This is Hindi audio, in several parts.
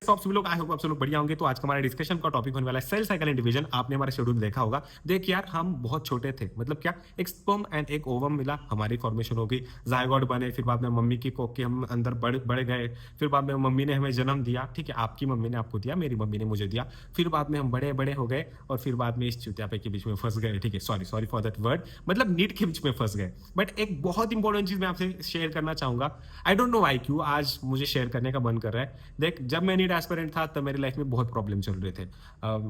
तो आप सभी लोग आई होप आप सब लोग बढ़िया होंगे। तो आज का हमारा डिस्कशन का टॉपिक होने वाला है सेल साइकिल एंड डिवीजन। आपने हमारा शेड्यूल देखा होगा। देख यार, हम बहुत छोटे थे, मतलब क्या, एक स्पर्म एंड एक ओवम मिला, हमारी फॉर्मेशन हो गई, जायगोट बने, फिर बाद में मम्मी की कोख के हम अंदर बढ़ गए, फिर बाद में मम्मी ने हमें जन्म दिया, ठीक है, आपकी मम्मी ने आपको दिया, मेरी मम्मी ने मुझे दिया, फिर बाद में हम बड़े बड़े हो गए और फिर बाद में इस चुतियापे के बीच में फंस गए, ठीक है, sorry sorry for that word, मतलब नीट के बीच में फंस गए। बट एक बहुत इंपॉर्टेंट चीज मैं आपसे शेयर करना चाहूंगा। आई डोंट नो वाई क्यों आज मुझे शेयर करने का मन कर रहा है। देख, जब मैं नीट एस्पिरेंट था तब मेरी लाइफ में बहुत प्रॉब्लम चल रहे थे।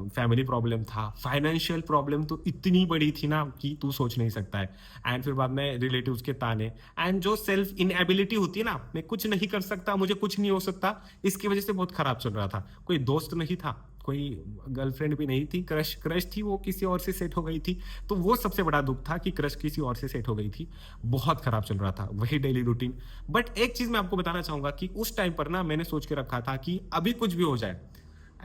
फैमिली प्रॉब्लम था, फाइनेंशियल प्रॉब्लम तो इतनी बड़ी थी ना कि तू सोच नहीं सकता है। एंड फिर बाद में रिलेटिव्स के ताने, एंड जो सेल्फ इनएबिलिटी होती है ना, मैं कुछ नहीं कर सकता, मुझे कुछ नहीं हो सकता, इसकी वजह से बहुत खराब चल रहा था। कोई दोस्त नहीं था, कोई गर्लफ्रेंड भी नहीं थी, क्रश क्रश थी, वो किसी और से सेट हो गई थी। तो वो सबसे बड़ा दुख था कि क्रश किसी और से सेट हो गई थी। बहुत खराब चल रहा था, वही डेली रूटीन। बट एक चीज मैं आपको बताना चाहूंगा कि उस टाइम पर ना मैंने सोच के रखा था कि अभी कुछ भी हो जाए,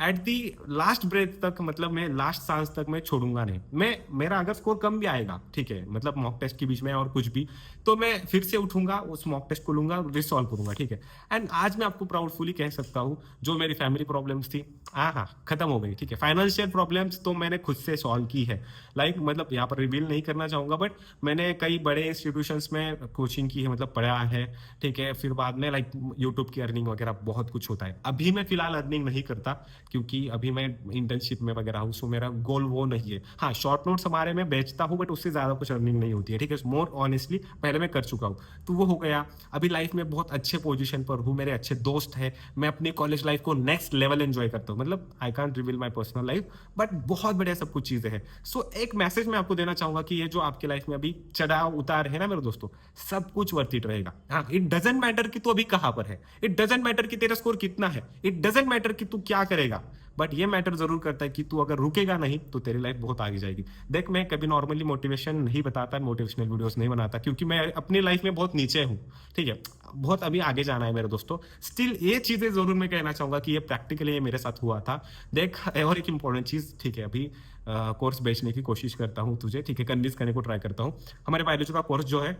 एट दी लास्ट ब्रेथ तक, मतलब मैं लास्ट सांस तक मैं छोड़ूंगा नहीं। मैं, मेरा अगर स्कोर कम भी आएगा, ठीक है, मतलब मॉक टेस्ट के बीच में और कुछ भी, तो मैं फिर से उठूंगा, उस मॉक टेस्ट को लूंगा, रिसॉल्व करूंगा, ठीक है। एंड आज मैं आपको प्राउडफुली कह सकता हूँ, जो मेरी फैमिली प्रॉब्लम्स थी, हाँ खत्म हो गई, ठीक है। फाइनेंशियल प्रॉब्लम्स तो मैंने खुद से सॉल्व की है। लाइक मतलब यहाँ पर रिवील नहीं करना चाहूंगा, बट मैंने कई बड़े इंस्टीट्यूशंस में कोचिंग की है, मतलब पढ़ा है, ठीक है। फिर बाद में लाइक यूट्यूब की अर्निंग वगैरह बहुत कुछ होता है। अभी मैं फिलहाल अर्निंग नहीं करता क्योंकि अभी मैं इंटर्नशिप में वगैरह हूँ, सो मेरा गोल वो नहीं है। हाँ, शॉर्ट नोट्स हमारे में बेचता हूँ, बट उससे ज्यादा कुछ अर्निंग नहीं होती है, ठीक है। मोर ऑनेस्टली पहले मैं कर चुका हूँ, तो वो हो गया। अभी लाइफ में बहुत अच्छे पोजीशन पर हूँ, मेरे अच्छे दोस्त हैं, मैं अपनी कॉलेज लाइफ को नेक्स्ट लेवल एंजॉय करता हूँ। मतलब I can't reveal my personal life, but बहुत बढ़िया सब कुछ चीजें हैं। सो एक मैसेज मैं आपको देना चाहूंगा कि ये जो आपके लाइफ में अभी चढ़ाव उतार है ना मेरे दोस्तों, सब कुछ वर्थ इट रहेगा। हाँ, इट डजेंट मैटर कि तू अभी कहां पर है, इट डजेंट मैटर कि तेरा स्कोर कितना है, इट डजेंट मैटर कि तू क्या करेगा, बट ये मैटर जरूर करता है कि तू अगर रुकेगा नहीं तो तेरी लाइफ बहुत आगे जाएगी। देख, मैं कभी नॉर्मली मोटिवेशन नहीं बताता, मोटिवेशनल वीडियोस नहीं बनाता, क्योंकि मैं अपनी लाइफ में बहुत नीचे हूँ, ठीक है, बहुत अभी आगे जाना है मेरे दोस्तों। स्टिल ये चीजें जरूर मैं कहना चाहूंगा कि ये प्रैक्टिकली ये मेरे साथ हुआ था। देख, और एक इंपॉर्टेंट चीज, ठीक है, अभी कोर्स बेचने की कोशिश करता हूँ तुझे, ठीक है, कन्विंस करने को ट्राई करता हूँ। हमारे बायोलॉजी का कोर्स जो है,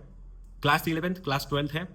क्लास 11th क्लास 12th है,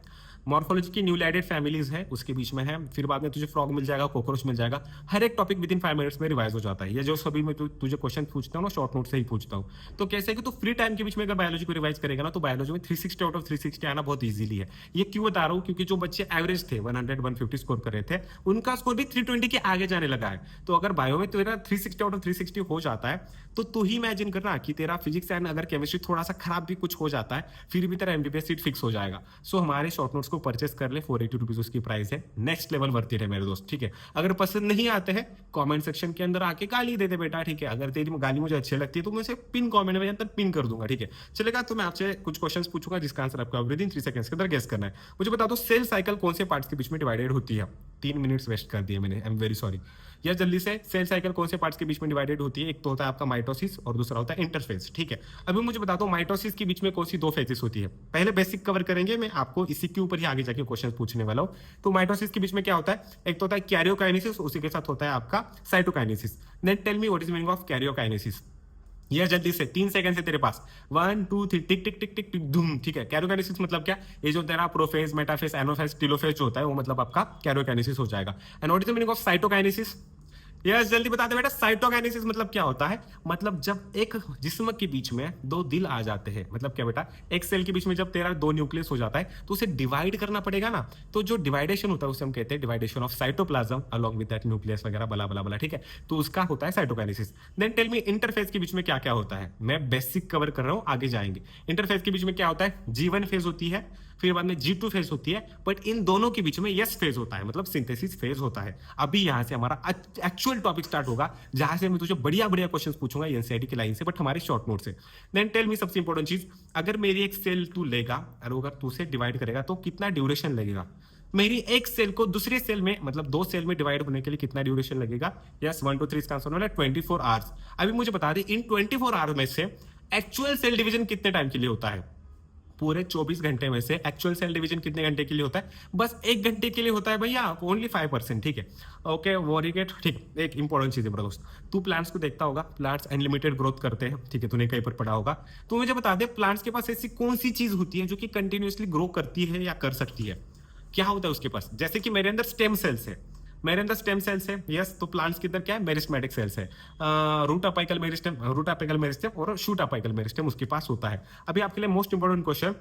मॉर्फोलॉजी की न्यूली एडेड फैमिलीज है, उसके बीच में है। फिर बाद में तुझे फ्रॉग मिल जाएगा, कॉकरोच मिल जाएगा। हर एक टॉपिक विद इन 5 मिनट्स में रिवाइज हो जाता है। ये जो सभी में तुझे क्वेश्चन पूछता हूँ ना, शॉर्ट नोट से ही पूछता हूँ। तो कैसे है कि तू फ्री टाइम के बीच में अगर बायोलॉजी को रिवाइज करेगा ना, तो बायोलॉजी में 360 आउट ऑफ 360 आना बहुत ईजिली है। ये क्यों बता रहा हूँ, क्योंकि जो बच्चे एवरेज थे, 100 150 स्कोर कर रहे थे, उनका स्कोर भी 320 के आगे जाने लगा है। तो अगर बायो में तेरा 360 आउट ऑफ 360 हो जाता है, तो तू ही इमेजिन करना कि तेरा फिजिक्स एंड अगर केमिस्ट्री थोड़ा सा खराब भी कुछ हो जाता है, फिर भी तेरा एमबीबीएस सीट फिक्स हो जाएगा। सो हमारे शॉर्ट नोट्स को परचेस कर ले, 480 रुपीज उसकी प्राइस है। नेक्स्ट लेवल वर्थ इट है मेरे दोस्त, ठीक है। अगर पसंद नहीं आते हैं, कमेंट सेक्शन के अंदर आके गाली दे दे बेटा, ठीक है। अगर तेरी गाली मुझे अच्छी लगती है तो मैं उसे पिन कमेंट में अंदर पिन कर दूंगा, ठीक है, चलेगा। तो मैं आपसे कुछ क्वेश्चंस पूछूंगा जिसका आंसर आपको विद इन 3 सेकंड्स के अंदर गेस करना है। मुझे बता दो, सेल साइकिल कौन से पार्ट्स के बीच में डिवाइडेड होती है? 3 मिनट्स वेस्ट कर दिए मैंने, आई एम वेरी सॉरी। या जल्दी से, सेल साइकिल कौन से पार्ट्स के बीच में डिवाइडेड होती है? एक तो होता है आपका माइटोसिस और दूसरा होता है इंटरफेज, ठीक है। अभी मुझे बता दो, माइटोसिस के बीच में कौन सी 2 फेजेस होती है? पहले बेसिक कवर करेंगे, मैं आपको इसी के ऊपर ही आगे जाके क्वेश्चन पूछने वाला हूं। तो माइटोसिस के बीच में क्या होता है? एक तो होता है कैरियोकाइनेसिस, उसी के साथ होता है आपका cytokinesis. Then tell me what is meaning of karyokinesis. ये जल्दी से 3 सेकंड से तेरे पास, 1 2 3, टिक टिक टिक टिक टिक धूम, ठीक है। कैरियोकाइनेसिस मतलब क्या? ये जो तेरा प्रोफेज, मेटाफेज, एनाफेज, टेलोफेज जो होता है, वो मतलब आपका कैरियोकाइनेसिस हो जाएगा। And what is the meaning of cytokinesis? Yes, जल्दी बता दे बेटा, साइटोकाइनेसिस मतलब क्या होता है? मतलब जब एक जिस्म के बीच में 2 दिल आ जाते हैं, मतलब क्या बेटा, एक सेल के बीच में जब तेरा 2 न्यूक्लियस हो जाता है, तो उसे डिवाइड करना पड़ेगा ना। तो जो डिवाइडेशन होता है उसे हम कहते हैं division of cytoplasm along with that nucleus वगैरह बला बला बला, ठीक है। तो उसका होता है cytokinesis. Then tell me, interphase के बीच में क्या क्या होता है? मैं बेसिक कवर कर रहा हूं, आगे जाएंगे। इंटरफेज के बीच में क्या होता है? G1 फेज होती है, फिर बाद में G2 फेज होती है, बट इन दोनों के बीच में यस फेज होता है, मतलब सिंथेसिस फेज होता है। अभी यहां से हमारा एक्चुअल टॉपिक स्टार्ट होगा, जहां से मैं तुझे बढ़िया बढ़िया क्वेश्चंस पूछूंगा एनसीईआरटी की लाइन से, बट हमारे शॉर्ट नोट से। देन टेल मी, सबसे इंपॉर्टेंट चीज, अगर मेरी एक सेल तू लेगा और अगर तू उसे डिवाइड करेगा तो कितना ड्यूरेशन लगेगा? मेरी एक सेल को दूसरे सेल में, मतलब 2 सेल में डिवाइड होने के लिए कितना ड्यूरेशन लगेगा? यस, 1 2 3 इसका आंसर होगा 24 आवर्स। अभी मुझे बता दे, इन 24 आवर्स में से एक्चुअल सेल डिवीजन कितने टाइम के लिए होता है? पूरे 24 घंटे में से एक्चुअल सेल डिवीजन कितने घंटे के लिए होता है? बस 1 घंटे के लिए होता है भैया, ओनली 5%, ठीक है। ओके, वॉरीगेट, ठीक। एक इंपॉर्टेंट चीज है मेरा दोस्त, तू प्लांट्स को देखता होगा, प्लांट्स अनलिमिटेड ग्रोथ करते हैं, ठीक है, तूने कहीं पर पढ़ा होगा। तो मुझे बता दे, प्लांट्स के पास ऐसी कौन सी चीज होती है जो कि कंटिन्यूअसली ग्रो करती है या कर सकती है? क्या होता है उसके पास? जैसे कि मेरे अंदर स्टेम सेल्स है, मेरे अंदर स्टेम सेल्स है, यस। तो प्लांट्स के अंदर क्या है, मेरिस्टेमेटिक सेल्स है। Root apical meristem, root apical meristem और शूट अपाइकल मेरिस्टेम उसके पास होता है। अभी आपके लिए मोस्ट इंपोर्टेंट क्वेश्चन,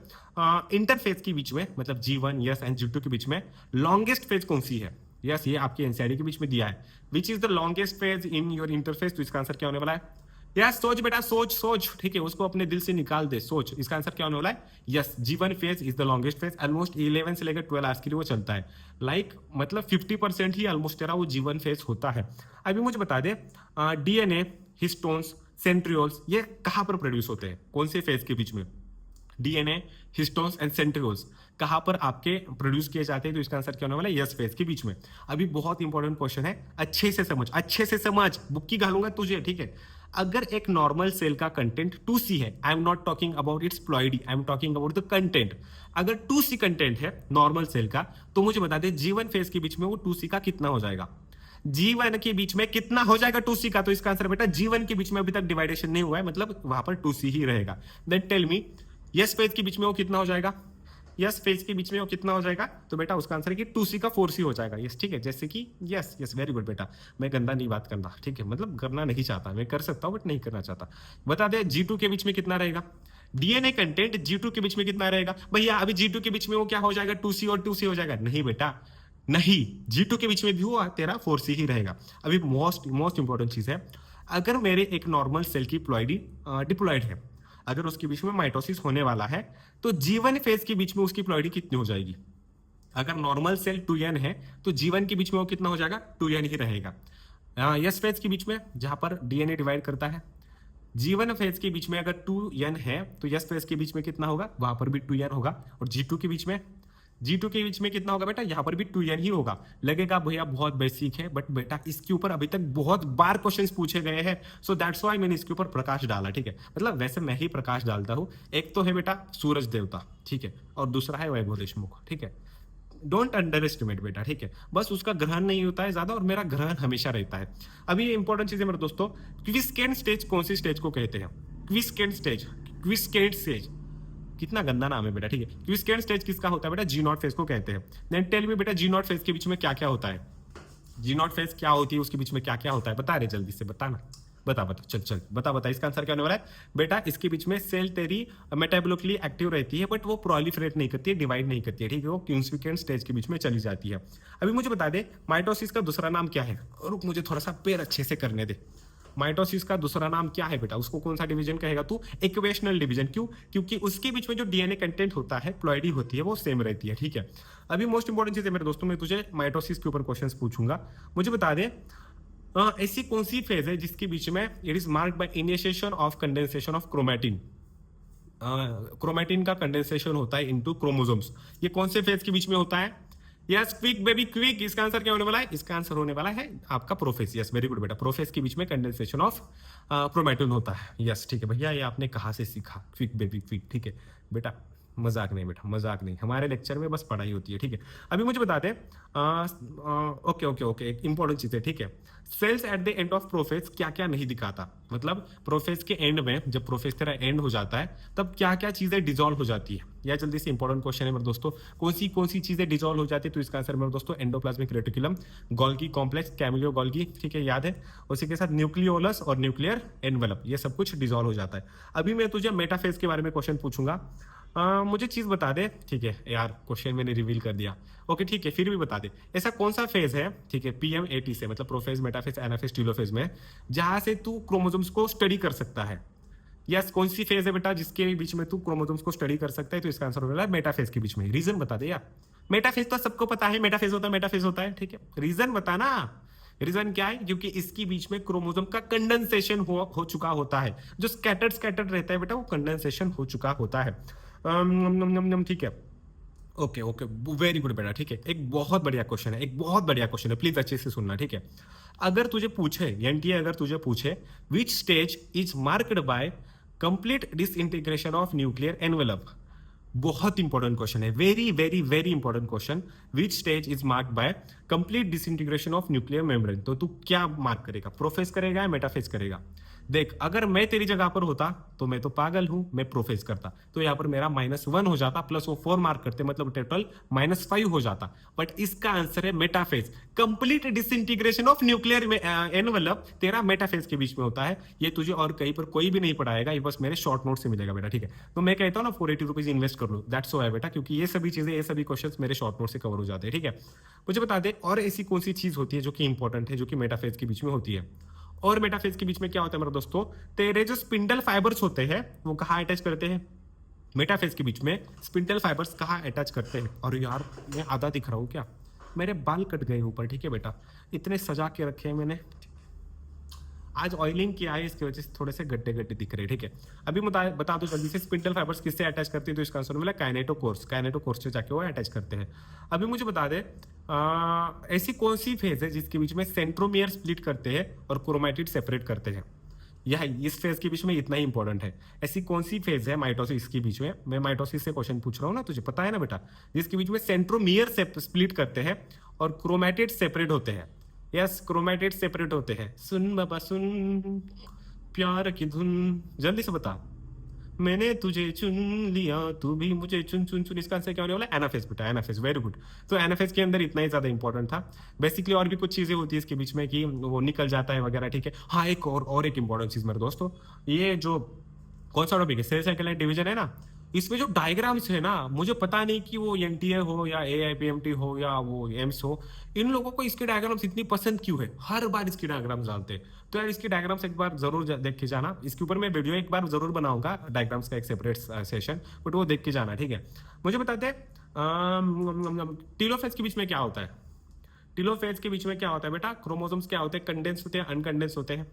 इंटरफेज के बीच में मतलब G1 यस एंड G2 के बीच में लॉन्गेस्ट फेज कौन सी है? यस, ये आपके एनसीईआरटी के बीच में दिया है। Which is the longest phase in your interface? तो इसका आंसर क्या होने वाला है? यस, सोच बेटा, सोच सोच, ठीक है, उसको अपने दिल से निकाल दे, सोच। इसका आंसर क्या होने वाला है? Yes, G1 phase is the longest phase, almost 11 से लेकर 12 आवर्स के लिए वो चलता है। मतलब 50% ही ऑलमोस्ट तेरा वो G1 फेज होता है। अभी मुझे बता दे, डीएनए, हिस्टोन्स, सेंट्रियोल्स ये कहाँ पर प्रोड्यूस होते हैं, कौन से फेज के बीच में? डीएनए, हिस्टोन्स एंड सेंट्रियोल्स कहां पर आपके प्रोड्यूस किए जाते हैं? तो इसका आंसर क्या होने वाला है? यस फेज के बीच में। अभी बहुत इंपॉर्टेंट क्वेश्चन है, अच्छे से समझ, अच्छे से समझ, बुक्की घालूंगा तुझे, ठीक है। अगर एक नॉर्मल सेल का कंटेंट 2C है, I am not talking about it's ploidy, I am talking about the content. अगर 2C कंटेंट है नॉर्मल सेल का, तो मुझे बता दे G1 फेज के बीच में वो 2C का कितना हो जाएगा? G1 के बीच में कितना हो जाएगा 2C का? तो इसका आंसर बेटा G1 के बीच में अभी तक डिवाइडेशन नहीं हुआ है, मतलब वहां पर 2C ही रहेगा। Then tell me, S phase के बीच में वो कितना हो जाएगा? यस फेज के बीच में वो कितना हो जाएगा? तो बेटा उसका आंसर है कि 2C का 4C हो जाएगा। यस, ठीक है, जैसे कि यस यस, वेरी गुड बेटा। मैं गंदा नहीं बात करना, ठीक है, मतलब करना नहीं चाहता, मैं कर सकता हूँ बट नहीं करना चाहता। बता दे G2 के बीच में कितना रहेगा? डीएनए कंटेंट G2 के बीच में कितना रहेगा भैया? अभी G2 के बीच में वो क्या हो जाएगा? 2C और 2C हो जाएगा? नहीं बेटा, नहीं, G2 के बीच में भी वो तेरा 4C ही रहेगा। अभी मोस्ट मोस्ट इंपॉर्टेंट चीज है, अगर मेरे एक नॉर्मल सेल की प्लॉइडी डिप्लॉइड है, अगर उसके बीच में माइटोसिस होने वाला है, तो G1 फेज के बीच में उसकी प्लॉइडी कितनी हो जाएगी? अगर नॉर्मल सेल 2n है, तो G1 के बीच में वो कितना हो जाएगा? 2n ही रहेगा। यस फेज के बीच में जहां पर डीएनए डिवाइड करता है, G1 फेज के बीच में अगर 2n है, तो यस फेज के बीच में कितना होगा? वहां पर भी 2n होगा। और G2 के बीच में, G2 के बीच में कितना होगा बेटा? यहाँ पर भी 2n ही होगा। लगेगा भैया बहुत बेसिक है, बट बेटा इसके ऊपर अभी तक बहुत बार क्वेश्चंस पूछे गए हैं, सो दैट्स व्हाई मैंने इसके ऊपर प्रकाश डाला, ठीक है। मतलब वैसे मैं ही प्रकाश डालता हूँ। एक तो है बेटा सूरज देवता, ठीक है, और दूसरा है वैभव देशमुख, ठीक है। डोंट अंडर एस्टिमेट बेटा, ठीक है। बस उसका ग्रहण नहीं होता है ज्यादा, और मेरा ग्रहण हमेशा रहता है। अभी इंपॉर्टेंट चीज है मेरे दोस्तों, क्विस्केंट स्टेज कौन सी स्टेज को कहते हैं? क्विस्केंट स्टेज, क्विस्केंट स्टेज, कितना गंदा नाम है बेटा, ठीक है। क्विस्केंट स्टेज किसका होता है बेटा? G0 फेज को कहते हैं। देन टेल मी बेटा, G0 फेज के बीच में क्या क्या होता है? G0 फेज क्या होती है, उसके बीच में क्या क्या होता है? बता रहे, जल्दी से बताना, बता बता, चल चल बता बता। इसका आंसर क्या होने वाला है बेटा? इसके बीच में सेल तेरी मेटाबॉलिकली एक्टिव रहती है, बट वो प्रोलिफरेट नहीं करती है, डिवाइड नहीं करती है, ठीक है। वो क्विस्केंट स्टेज के बीच में चली जाती है। अभी मुझे बता दे, माइटोसिस का दूसरा नाम क्या है? रुक, मुझे थोड़ा सा पैर अच्छे से करने दे। माइटोसिस का दूसरा नाम क्या है बेटा? उसको कौन सा डिवीजन कहेगा तू? Equational division. क्यों? क्योंकि उसके बीच में जो डीएनए कंटेंट होता है, प्लॉइडी होती है, वो सेम रहती है, ठीक है। अभी मोस्ट इंपॉर्टेंट चीज है मेरे दोस्तों, मैं तुझे माइटोसिस के ऊपर क्वेश्चंस पूछूंगा। मुझे बता दे, ऐसी कौन सी फेज है जिसके बीच में it is marked by initiation of condensation of chromatin? Chromatin का कंडेंसेशन होता है इनटू क्रोमोसोम्स। ये कौन से फेज के बीच में होता है? Yes, quick baby quick. इसका आंसर क्या होने वाला है? इसका आंसर होने वाला है आपका प्रोफेस। यस, वेरी गुड बेटा। प्रोफेस के बीच में कंडेंसेशन ऑफ क्रोमैटिन होता है। यस, ठीक है भैया, ये आपने कहाँ से सीखा? क्विक बेबी क्विक, ठीक है बेटा, मजाक नहीं बेटा, मजाक नहीं, हमारे लेक्चर में बस पढ़ाई होती है, ठीक है। अभी मुझे बता दे, ओके ओके ओके, एक इंपॉर्टेंट चीज है, ठीक है। Cells at the end of prophase क्या क्या नहीं दिखाता? मतलब प्रोफेस के एंड में, जब प्रोफेस तेरा एंड हो जाता है, तब क्या क्या चीजें डिजोल्व हो जाती है? या जल्दी से इंपॉर्टेंट क्वेश्चन है मेरे दोस्तों, कौन सी चीजें डिजोल्व हो जाती है? तो इसका आंसर मेरे दोस्तों endoplasmic reticulum, Golgi complex, Camillo Golgi, ठीक है, याद है। उसी के साथ न्यूक्लियोलस और न्यूक्लियर एनवेलप, ये सब कुछ डिजोल्व हो जाता है। अभी मैं तुझे मेटाफेज के बारे में क्वेश्चन पूछूंगा। मुझे चीज बता दे, ठीक है यार, क्वेश्चन मैंने रिवील कर दिया, ओके ठीक है, फिर भी बता दे, ऐसा कौन सा फेज है, ठीक है, PMAT से, मतलब प्रोफेज, मेटाफेज, एनाफेज, टीलोफेज में, जहां से तू क्रोमोसोम्स को स्टडी कर सकता है? यस, कौन सी फेज है बेटा जिसके बीच में तू क्रोमोसोम्स को स्टडी कर सकता है? तो इसका आंसर होगा मेटाफेज के बीच में। रीजन बता दे यार। मेटाफेज तो सबको पता है, मेटाफेज होता है, ठीक है। रीजन बताना, रीजन क्या है? क्योंकि इसके बीच में क्रोमोसोम का कंडेंसेशन हो चुका होता है। जो स्कैटर्ड रहता है बेटा, वो कंडेंसेशन हो चुका होता है। ठीक है, ओके ओके, वेरी गुड बेटा, ठीक है। एक बहुत बढ़िया क्वेश्चन है, प्लीज अच्छे से सुनना, ठीक है। अगर तुझे पूछे, एनटीए अगर तुझे पूछे, which stage is marked by complete disintegration of nuclear envelope, बहुत इंपॉर्टेंट क्वेश्चन है, very very very important question. Which stage is marked by complete disintegration of nuclear membrane, तो तू क्या मार्क करेगा? प्रोफेज करेगा या मेटाफेज करेगा? देख अगर मैं तेरी जगह पर होता तो मैं तो पागल हूं, मैं प्रोफेस करता तो यहाँ पर मेरा -1 हो जाता, प्लस वो 4 मार्क करते, मतलब टोटल -5 हो जाता। बट इसका आंसर है metaphase, complete disintegration of nuclear envelope तेरा मेटाफेज के बीच में होता है। ये तुझे और कहीं पर कोई भी नहीं पढ़ाएगा, ये बस मेरे शॉर्ट नोट से मिलेगा बेटा, ठीक है। तो मैं कहता हूँ ना 480 रुपीज इन्वेस्ट कर लो, दैट्स सो है बेटा, क्योंकि ये सभी चीजें, ये सभी क्वेश्चन मेरे शॉर्ट नोट से कवर हो जाते हैं, ठीक है। मुझे बता दे और ऐसी कौन सी चीज होती है जो कि इंपॉर्टेंट है, जो कि मेटाफेज के बीच में होती है। और मेटाफेज के बीच में क्या होता है मेरे दोस्तों, तेरे जो स्पिंडल फाइबर्स होते हैं वो कहाँ अटैच करते हैं, मेटाफेज के बीच में स्पिंडल फाइबर्स कहाँ अटैच करते हैं। और यार मैं आधा दिख रहा हूँ क्या, मेरे बाल कट गए ऊपर, ठीक है बेटा, इतने सजा के रखे हैं मैंने, आज ऑयलिंग किया है इसकी वजह से थोड़े से गड्ढे गड्ढे दिख रहे हैं, ठीक है। अभी बता दो जल्दी से, स्पिंडल फाइबर्स किससे अटैच करती है, तो इसका आंसर मिला काइनेटोकोर्स, काइनेटोकोर्स से जाके वो अटैच करते हैं। अभी मुझे बता दे ऐसी कौन सी फेज है जिसके बीच में सेंट्रोमियर स्प्लिट करते हैं और क्रोमैटिड सेपरेट करते हैं। यह इस फेज के बीच में इतना ही इंपॉर्टेंट है। ऐसी कौन सी फेज है माइटोसिस के बीच में, मैं माइटोसिस से क्वेश्चन पूछ रहा हूँ ना, तुझे पता है ना बेटा, जिसके बीच में सेंट्रोमियर स्प्लिट करते हैं और क्रोमैटिड सेपरेट होते हैं। यस, क्रोमैटिड सेपरेट होते हैं। सुन बाबा सुन, प्यार की धुन, जल्दी से बता। मैंने तुझे चुन लिया, तू भी मुझे चुन चुन चुन, इसका आंसर क्या होने वाला है, एनाफेज बेटा, एनाफेज, वेरी गुड। तो एनाफेज के अंदर इतना ही ज्यादा इंपॉर्टेंट था। बेसिकली और भी कुछ चीजें होती है इसके बीच में कि वो निकल जाता है वगैरह, ठीक है। हाँ, एक और एक इंपॉर्टेंट चीज मेरे दोस्तों, ये जो कौन सा टॉपिक है, सेल साइकिल एंड डिवीजन है ना, इसमें जो डायग्राम्स है ना, मुझे पता नहीं कि वो एनटीए हो या एआईपीएमटी हो या वो एम्स हो, इन लोगों को इसके डायग्राम्स इतनी पसंद क्यों है, हर बार इसके डायग्राम्स डालते हैं। तो यार इसके डायग्राम्स एक बार जरूर देख के जाना, इसके ऊपर मैं वीडियो एक बार जरूर बनाऊंगा डायग्राम्स का एक सेपरेट सेशन, बट वो देख के जाना, ठीक है। मुझे बताते टीलोफेज के बीच में क्या होता है, टीलोफेज के बीच में क्या होता है बेटा, क्रोमोसोम्स क्या होते हैं, कंडेंस होते हैं अनकंडेंस होते हैं।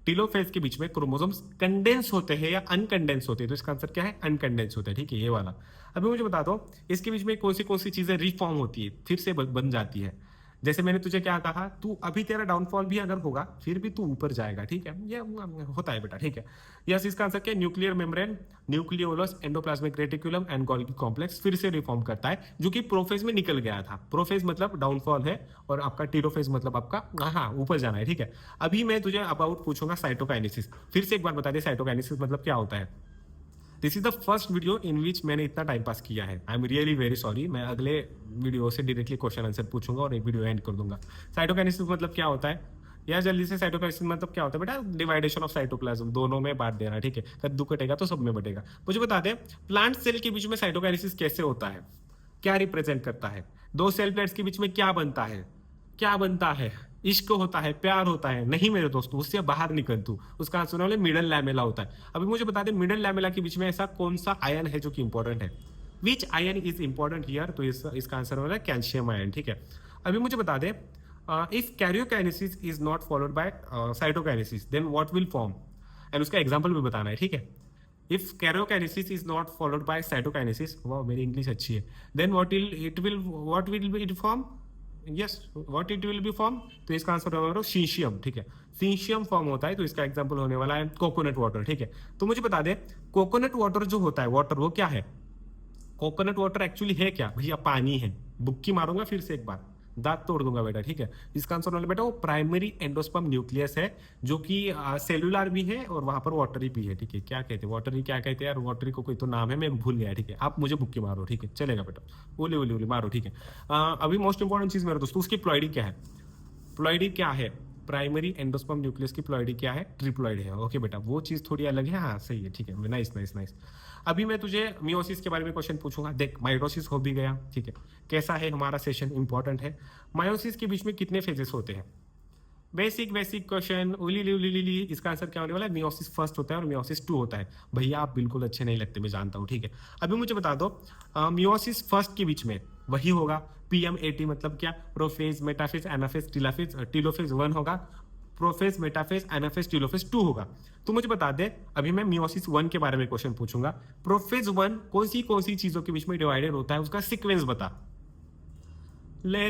टीलोफेज के बीच में क्रोमोसोम्स कंडेंस होते हैं या अनकंडेंस होते हैं, तो इसका आंसर क्या है, अनकंडेंस होते हैं, ठीक है, ये वाला। अभी मुझे बता दो इसके बीच में कौन सी चीजें रिफॉर्म होती है, फिर से बन जाती है। जैसे मैंने तुझे क्या कहा, तू अभी तेरा डाउनफॉल भी अगर होगा फिर भी तू ऊपर जाएगा, ठीक है, ये होता है बेटा, ठीक है। यस, इसका आंसर क्या है, nuclear membrane, nucleolus, endoplasmic reticulum and Golgi complex फिर से रिफॉर्म करता है, जो कि प्रोफेज में निकल गया था। प्रोफेज मतलब डाउनफॉल है और आपका टीलोफेज मतलब आपका हाँ ऊपर जाना है, ठीक है। अभी मैं तुझे अबाउट पूछूंगा साइटोकाइनेसिस, फिर से एक बार बता दे साइटोकाइनेसिस मतलब क्या होता है। This is the first video in which मैंने इतना टाइम पास किया है, I am really very sorry. मैं अगले वीडियो से डायरेक्टली क्वेश्चन आंसर पूछूंगा और एक वीडियो एंड कर दूंगा। साइटोकाइनेसिस मतलब क्या होता है यार, जल्दी से, साइटोकाइनेसिस मतलब क्या होता है बेटा, डिवाइडेशन ऑफ साइटोप्लाज्म, दोनों में बांट देना, ठीक है, कद्दू कटेगा तो सब में बटेगा। मुझे बता दें प्लांट सेल के बीच में साइटोकाइनेसिस कैसे होता है, क्या रिप्रेजेंट करता है, दो सेल प्लेट्स के बीच में क्या बनता है, क्या बनता है, इश्क होता है, प्यार होता है, नहीं मेरे दोस्तों, उससे बाहर निकल तू, उसका आंसर वाले मिडल लैमेला होता है। अभी मुझे बता दे मिडल लैमेला के बीच में ऐसा कौन सा आयन है जो कि इंपॉर्टेंट है, विच आयन इज इंपॉर्टेंट हियर, तो इसका आंसर वाला कैल्शियम आयन, ठीक है। अभी मुझे बता दे if karyokinesis is not followed by cytokinesis then what will form, and उसका एग्जांपल भी बताना है, ठीक है। If karyokinesis is not followed by cytokinesis, वाह मेरी इंग्लिश अच्छी है, then what will it form, yes what it will be form, तो इसका आंसर होगा सीशियम, ठीक है, सीशियम फॉर्म होता है, तो इसका एग्जांपल होने वाला है कोकोनट वाटर, ठीक है। तो मुझे बता दे कोकोनट वाटर जो होता है, वाटर वो क्या है, कोकोनट वाटर एक्चुअली है क्या भैया, पानी है, बुक्की मारूंगा फिर से एक बार, दांत तोड़ दूंगा बेटा, ठीक है। इसका आंसर वाला बेटा वो प्राइमरी एंडोस्पर्म न्यूक्लियस है, जो कि सेलुलर भी है और वहां पर वाटरी भी है, ठीक है। क्या कहते हैं वाटरी, क्या कहते हैं यार, वाटरी को कोई तो नाम है, मैं भूल गया, ठीक है, आप मुझे बुक्की मारो, ठीक है, चलेगा बेटा, ओले ओले ओले मारो, ठीक है। अभी मोस्ट इंपॉर्टेंट चीज मेरे दोस्तों, उसकी प्लॉइडी क्या है, प्लॉइडी क्या है, प्राइमरी एंडोस्पर्म न्यूक्लियस की प्लॉइडी क्या है, ट्रिप्लॉइड है, ओके बेटा, वो चीज थोड़ी अलग है, हाँ सही है, ठीक है, नाइस नाइस नाइस। अभी मैं तुझे मियोसिस के बारे में क्वेश्चन पूछूंगा, देख माइटोसिस हो भी गया, ठीक है, कैसा है हमारा सेशन, इंपॉर्टेंट है। मायोसिस के बीच में कितने फेजेस होते हैं, बेसिक बेसिक क्वेश्चन, उली उली ली, इसका आंसर क्या होने वाला है, मियोसिस फर्स्ट होता है और मियोसिस 2 होता है। भैया आप बिल्कुल अच्छे नहीं लगते, मैं जानता हूँ, ठीक है। अभी मुझे बता दो मियोसिस फर्स्ट के बीच में वही होगा PMAT, मतलब क्या, प्रोफेज, मेटाफेज, एनाफेज, टीलाफेज, टीलोफेज 1 होगा, प्रोफेज, मेटाफेज, एनाफेज, टीलोफेज 2 होगा। तो मुझे बता दे अभी मैं मियोसिस 1 के बारे में क्वेश्चन पूछूंगा, प्रोफेज 1 कौन सी चीजों के बीच में डिवाइडेड होता है, उसका सीक्वेंस बता, ले,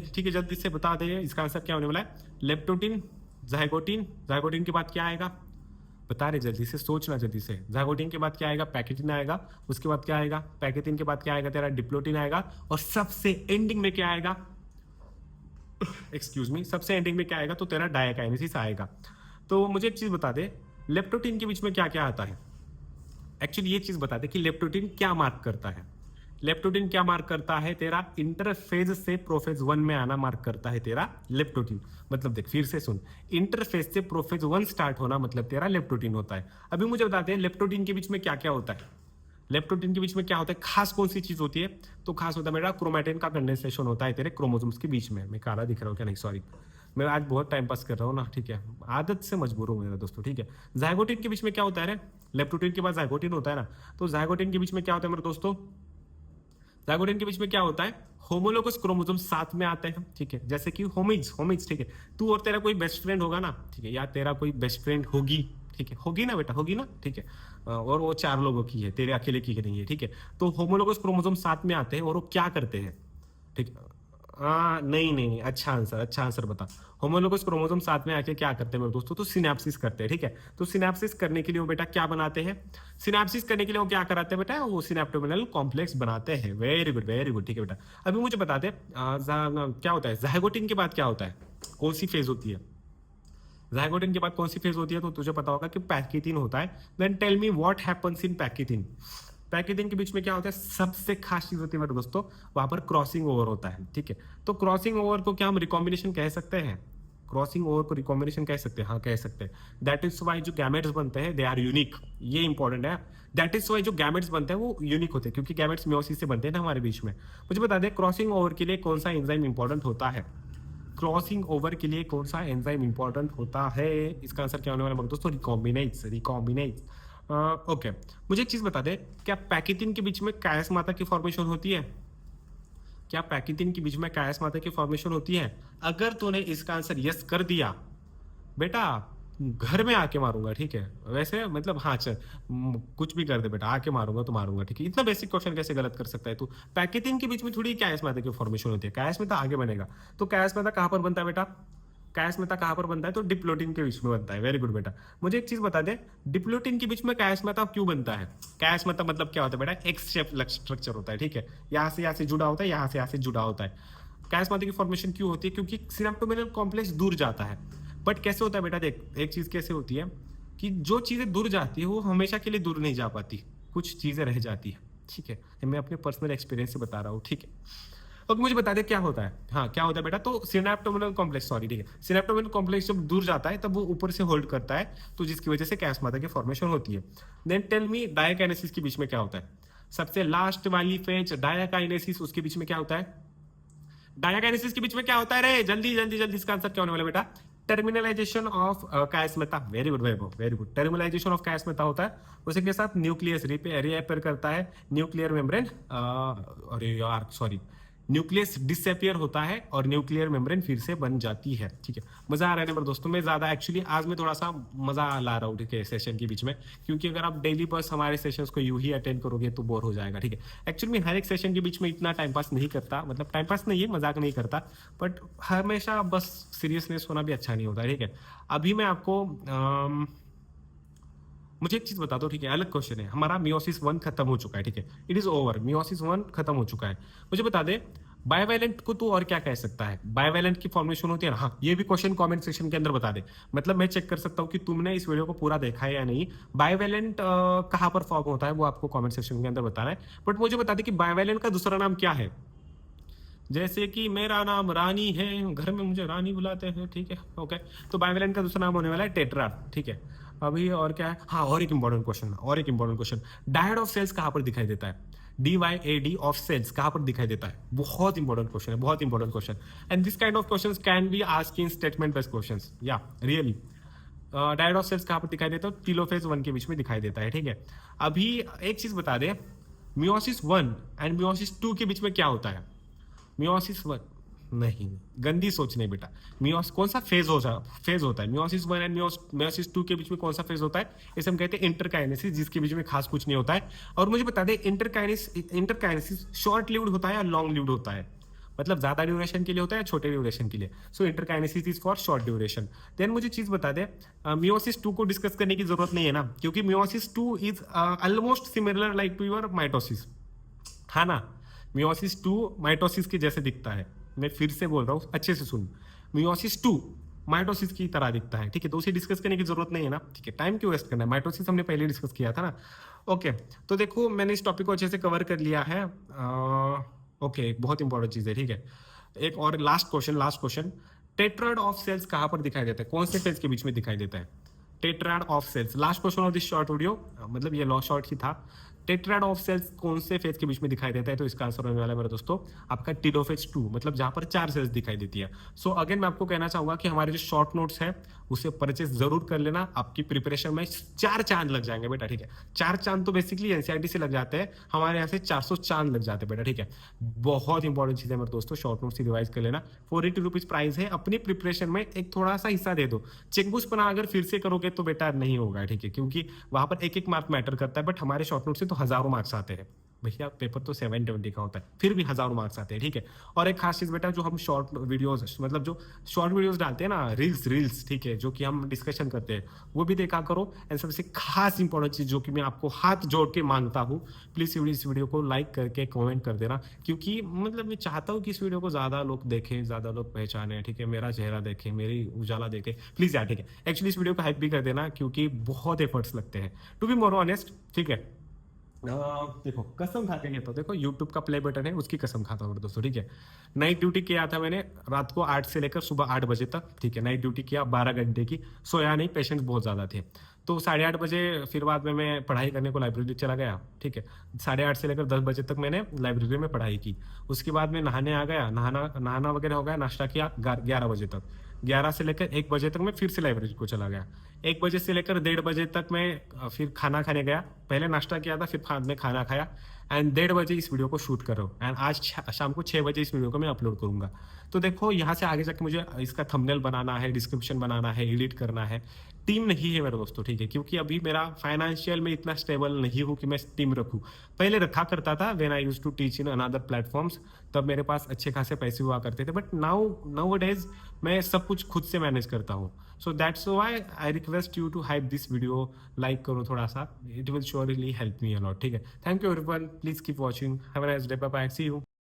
ठीक है, जल्दी से बता दे, इसका आंसर क्या होने वाला है, लेप्टोटिन, जाइगोटिन, जाइगोटिन के बाद क्या आएगा, बता रहे जल्दी से, सोचना जल्दी से, जाइगोटिन के बाद क्या आएगा, पैकेटिन आएगा, उसके बाद क्या आएगा, पैकेटिन के बाद क्या आएगा तेरा, डिप्लोटिन आएगा, और सबसे एंडिंग में क्या आएगा, एक्सक्यूज मी, सबसे एंडिंग में क्या आएगा, तो तेरा डायकाइनेसिस आएगा। तो मुझे एक चीज बता दे, लेप्टोटीन के बीच में क्या क्या आता है? एक्चुअली ये चीज बता दे कि लेप्टोटीन क्या मार्क करता है। लेप्टोटीन क्या मार्क करता है? तेरा इंटरफेज से प्रोफेज 1 में आना मार्क करता है तेरा लेप्टोटीन। मतलब देख फिर से सुन, इंटरफेज से प्रोफेज 1 स्टार्ट होना मतलब तेरा लेप्टोटीन होता है। अभी मुझे बताते हैं लेप्टोटीन के बीच में क्या क्या होता है। लेप्टोटीन के बीच में क्या होता है, खास कौन सी चीज होती है? तो खास होता है मेरा क्रोमैटिन का कंडेंसेशन होता है तेरे क्रोमोसोम्स के बीच में। मैं काला दिख रहा हूँ क्या? नहीं सॉरी, मैं आज बहुत टाइम पास कर रहा हूँ ना, ठीक है, आदत से मजबूर हूँ मेरा दोस्तों, ठीक है। जाइगोटिन के बीच में क्या होता है रे? लेप्टोटीन के बाद जाइगोटिन होता है ना, तो जाइगोटिन के बीच में क्या होता है मेरे दोस्तों? जाइगोटिन के बीच में क्या होता है? होमोलोगस क्रोमोसोम साथ में आते हैं, ठीक है, जैसे कि होमिज होमिज, ठीक है। तू और तेरा कोई बेस्ट फ्रेंड होगा ना, ठीक है, या तेरा कोई बेस्ट फ्रेंड होगी, ठीक है, होगी ना बेटा, होगी ना, ठीक है। और वो 4 लोगों की है, तेरे अकेले की नहीं है, ठीक है। तो होमोलोगस क्रोमोसोम साथ में आते हैं और वो क्या करते हैं? ठीक है। हाँ, नहीं नहीं नहीं, अच्छा आंसर, अच्छा आंसर बता। होमोलोगस क्रोमोसोम साथ में आके क्या करते हैं मेरे दोस्तों? तो सिनेप्सिस करते हैं, ठीक है। तो सिनेप्सिस करने के लिए वो बेटा क्या बनाते हैं? सिनेप्सिस करने के लिए वो क्या कराते हैं बेटा? वो सिनेप्टोमिनल कॉम्प्लेक्स बनाते हैं। वेरी गुड, ठीक है बेटा। अभी मुझे बता दे क्या होता है जाइगोटिन के बाद? क्या होता है, कौन सी फेज होती है? जाइगोटिन के बाद कौन सी फेज होती है? तो तुझे पता होगा कि पैकिथिन होता है। Then tell me what happens in pachytene. Pachytene के बीच में क्या होता है? सबसे खास चीज होती है मेरे दोस्तों, वहां पर क्रॉसिंग ओवर होता है, ठीक है। तो क्रॉसिंग ओवर को क्या हम रिकॉम्बिनेशन कह सकते हैं? क्रॉसिंग ओवर को रिकॉम्बिनेशन कह सकते हैं, हाँ कह सकते हैं। दैट इज वाई जो गैमेट्स बनते हैं दे आर यूनिक, ये इंपॉर्टेंट है। दैट इज वाई जो गैमेट्स बनते हैं वो यूनिक होते हैं, क्योंकि गैमेट्स मियोसिस से बनते हैं ना हमारे बीच में। मुझे बता दे क्रॉसिंग ओवर के लिए कौन सा एंजाइम इंपॉर्टेंट होता है? क्रॉसिंग ओवर के लिए कौन सा एंजाइम इंपॉर्टेंट होता है? इसका आंसर क्या होने वाला है दोस्तों? Recombinase, recombinase. ओके, मुझे एक चीज बता दे, क्या पैकिथिन के बीच में कायस माता की फॉर्मेशन होती है? क्या पैकिथिन के बीच में कायस माता की फॉर्मेशन होती है? अगर तूने इसका आंसर यस कर दिया बेटा, घर में आके मारूंगा, ठीक है। वैसे मतलब हाँ चल, कुछ भी कर दे बेटा, आके मारूंगा तो मारूंगा, ठीक है। इतना बेसिक क्वेश्चन कैसे गलत कर सकता है तू? पैकेटिंग के बीच में थोड़ी कायस मेटा की फॉर्मेशन होती है, कायस मेटा आगे बनेगा। तो कायस मेटा कहाँ पर बनता है बेटा? कायस मेटा कहाँ पर बनता है? तो डिप्लोटिन के बीच में बनता है। वेरी गुड बेटा। मुझे एक चीज बता दे, डिप्लोटिन के बीच में कायस मेटा क्यों बनता है? कायस मेटा मतलब क्या होता है बेटा? एक्स शेप स्ट्रक्चर होता है, ठीक है। यहाँ से जुड़ा होता है, यहाँ से जुड़ा होता है। कायस मेटा की फॉर्मेशन क्यों होती है? क्योंकि सिनेप्टोमिनल कॉम्प्लेक्स दूर जाता है। बट कैसे होता है बेटा? देख, एक चीज कैसे होती है कि जो चीजें दूर जाती है वो हमेशा के लिए दूर नहीं जा पाती, कुछ चीजें रह जाती है, ठीक है। ये मैं अपने पर्सनल एक्सपीरियंस से बता रहा हूँ, ठीक है। अब मुझे बता दे क्या होता है? हाँ क्या होता है बेटा? तो सिनेप्टोमिनल कॉम्प्लेक्स, सॉरी, ठीक है, सिनेप्टोमिनल कॉम्प्लेक्स जब दूर जाता है तब वो ऊपर से होल्ड करता है, तो जिसकी वजह से कैस्माता की फॉर्मेशन होती है। देन टेल मी डायकाइनेसिस के बीच में क्या होता है? सबसे लास्ट वाली फेज डायकाइनेसिस, उसके बीच में क्या होता है? डायकाइनेसिस के बीच में क्या होता है रे? जल्दी जल्दी जल्दी, इसका आंसर क्या होने वाला बेटा? Terminalisation of chiasmata. Very good very good, terminalisation of chiasmata होता है। उसी के साथ न्यूक्लियस रिपेयर करता है, न्यूक्लियर मेम्ब्रेन, अरे यार सॉरी, न्यूक्लियस डिसअपियर होता है और न्यूक्लियर मेम्ब्रेन फिर से बन जाती है, ठीक है। मजा आ रहा है ना मेरे दोस्तों? मैं ज्यादा एक्चुअली आज मैं थोड़ा सा मजा ला रहा हूँ, ठीक है, सेशन के बीच में, क्योंकि अगर आप डेली बस हमारे सेशंस को यूं ही अटेंड करोगे तो बोर हो जाएगा, ठीक है। एक्चुअली मैं हर एक सेशन के बीच में इतना टाइम पास नहीं करता, मतलब टाइम पास नहीं है, मजाक नहीं करता, बट हमेशा बस सीरियसनेस होना भी अच्छा नहीं होता, ठीक है। अभी मैं आपको मुझे एक चीज बता दो, ठीक है, अलग क्वेश्चन है हमारा। मियोसिस 1 खत्म हो चुका है, ठीक है, इट इज ओवर, मियोसिस 1 खत्म हो चुका है। मुझे बता दे बायोवैलेंट को तू और क्या कह सकता है? बायोवैलेंट की फॉर्मेशन होती है ना, हाँ ये भी क्वेश्चन कमेंट सेक्शन के अंदर बता दे, मतलब मैं चेक कर सकता हूँ कि तुमने इस वीडियो को पूरा देखा है या नहीं। बायोवैलेंट कहाँ पर फॉर्म होता है वो आपको कमेंट सेक्शन के अंदर बताना है। बट मुझे बता दे कि बायोवैलेंट का दूसरा नाम क्या है? जैसे कि मेरा नाम रानी है, घर में मुझे रानी बुलाते हैं, ठीक है, ओके। तो बायोवैलेंट का दूसरा नाम होने वाला है टेट्रा, ठीक है। अभी और क्या है? हाँ, और एक इंपॉर्टेंट क्वेश्चन, और एक important question, dyad of cells कहाँ पर दिखाई देता है? DYAD ऑफ सेल्स कहाँ पर दिखाई देता है? बहुत इंपॉर्टेंट क्वेश्चन है, बहुत important question. And this kind of question can be ask in statement based question, या रियली। डायड ऑफ सेल्स कहाँ पर दिखाई देता है? टीलोफेज 1 के बीच में दिखाई देता है, ठीक है। अभी एक चीज बता दे, मियोसिस 1 एंड मियोसिस 2 के बीच में क्या होता है? मियोसिस 1 नहीं, गंदी सोच नहीं बेटा। मियोस कौन सा फेज होता है? मियोसिस 1 एंड मियोसिस 2 के बीच में कौन सा फेज होता है? इसे हम कहते हैं इंटरकाइनेसिस, जिसके बीच में खास कुछ नहीं होता है। और मुझे बता दे, इंटरकाइनेसिस शॉर्ट लिव्ड होता है या लॉन्ग लिव्ड होता है? मतलब ज्यादा ड्यूरेशन के लिए होता है या छोटे ड्यूरेशन के लिए? So interkinesis is for short duration. Then मुझे चीज बता दे, मियोसिस 2 को डिस्कस करने की जरूरत नहीं है ना, क्योंकि meiosis 2 is almost similar like to your mitosis, है ना। मियोसिस 2 माइटोसिस के जैसे दिखता है। मैं फिर से बोल रहा हूँ, अच्छे से सुन। मियोसिस 2 माइटोसिस की तरह दिखता है, ठीक है? तो उसे डिस्कस करने की ज़रूरत नहीं है ना, ठीक है? टाइम क्यों वेस्ट करना है? माइटोसिस हमने पहले डिस्कस किया था ना। ओके, तो देखो मैंने इस टॉपिक को अच्छे से कवर कर लिया है। ओके, एक बहुत इंपॉर्टेंट चीज़ है, ठीक है? एक और last question, tetrad of cells कहाँ पर दिखाई देता है? कौन से सेल्स के बीच में दिखाई देता है? Tetrad of cells, last question of this short video, मतलब ये लॉ शॉर्ट ही था। टेट्राड ऑफ सेल्स कौन से फेज के बीच में दिखाई देता है? तो इसका आंसर होने वाला है मेरे दोस्तों आपका टीलोफेज 2, मतलब जहां पर 4 सेल्स दिखाई देती है। सो अगेन मैं आपको कहना चाहूंगा कि हमारे जो शॉर्ट नोट्स है उसे परचेज जरूर कर लेना, आपकी प्रिपरेशन में 4 चांद लग जाएंगे बेटा, ठीक है? 4 चांद तो बेसिकली एनसीईआरटी से लग जाते हैं, हमारे यहाँ से 400 चांद लग जाते हैं बेटा, ठीक है? बहुत इंपॉर्टेंट चीज है मेरे दोस्तों, शॉर्ट नोट्स ही रिवाइज कर लेना। 480 रुपीज प्राइस है, अपनी प्रिपरेशन में एक थोड़ा सा हिस्सा दे दो। चेकबुक बना अगर फिर से करोगे तो बेटा नहीं होगा, ठीक है? क्योंकि वहां पर एक एक मार्क मैटर करता है, बट हमारे शॉर्ट नोट से तो हजारों मार्क्स आते हैं भैया, पेपर तो 720 का होता है, फिर भी हजारों मार्क्स आते हैं, ठीक है? और एक खास चीज बेटा, जो हम शॉर्ट वीडियोस, मतलब जो शॉर्ट वीडियोस डालते हैं ना, रील्स, ठीक है, जो कि हम डिस्कशन करते हैं, वो भी देखा करो। एंड सबसे खास इंपॉर्टेंट चीज जो कि मैं आपको हाथ जोड़ के मांगता हूँ, प्लीज इस वीडियो को लाइक करके कमेंट कर देना, क्योंकि मतलब मैं चाहता हूँ कि इस वीडियो को ज्यादा लोग देखें, ज्यादा लोग पहचाने, ठीक है? मेरा चेहरा देखें, मेरी उजाला देखें, प्लीज यार, ठीक है? एक्चुअली इस वीडियो को हाइप भी कर देना, क्योंकि बहुत एफर्ट्स लगते हैं टू बी मोर ऑनेस्ट, ठीक है? देखो कसम खा के कहता हूँ, देखो यूट्यूब का प्ले बटन है, उसकी कसम खाता हूँ दोस्तों, ठीक है? नाइट ड्यूटी किया था मैंने, रात को 8 से लेकर सुबह 8 बजे तक, ठीक है? नाइट ड्यूटी किया 12 घंटे की, सोया नहीं, पेशेंट्स बहुत ज़्यादा थे। तो 8:30 बजे फिर बाद में मैं पढ़ाई करने को लाइब्रेरी चला गया, ठीक है? 8:30 से लेकर 10 बजे तक मैंने लाइब्रेरी में पढ़ाई की। उसके बाद में नहाने आ गया, नहाना नहाना वगैरह हो गया, नाश्ता किया 11 बजे तक। 11 से लेकर 1 बजे तक मैं फिर से लाइब्रेरी को चला गया। 1 बजे से लेकर 1:30 बजे तक मैं फिर खाना खाने गया। पहले नाश्ता किया था, फिर बाद में खाना खाया, एंड 1:30 बजे इस वीडियो को शूट कर रहा हूँ, एंड आज शाम को 6 बजे इस वीडियो को मैं अपलोड करूंगा। तो देखो यहाँ से आगे जाके मुझे इसका थंबनेल बनाना है, डिस्क्रिप्शन बनाना है, एडिट करना है। टीम नहीं है मेरे दोस्तों, ठीक है? क्योंकि अभी मेरा फाइनेंशियल में इतना स्टेबल नहीं हूँ कि मैं टीम रखूँ। पहले रखा करता था when I used to teach in another platforms, तब मेरे पास अच्छे खासे पैसे हुआ करते थे, बट नाउ डेज मैं सब कुछ खुद से मैनेज करता हूँ। So that's why I request you to hype this video, like करो थोड़ा सा, it will surely help me a lot, ठीक है? Thank you everyone, please keep watching, have a nice day, bye bye, see you.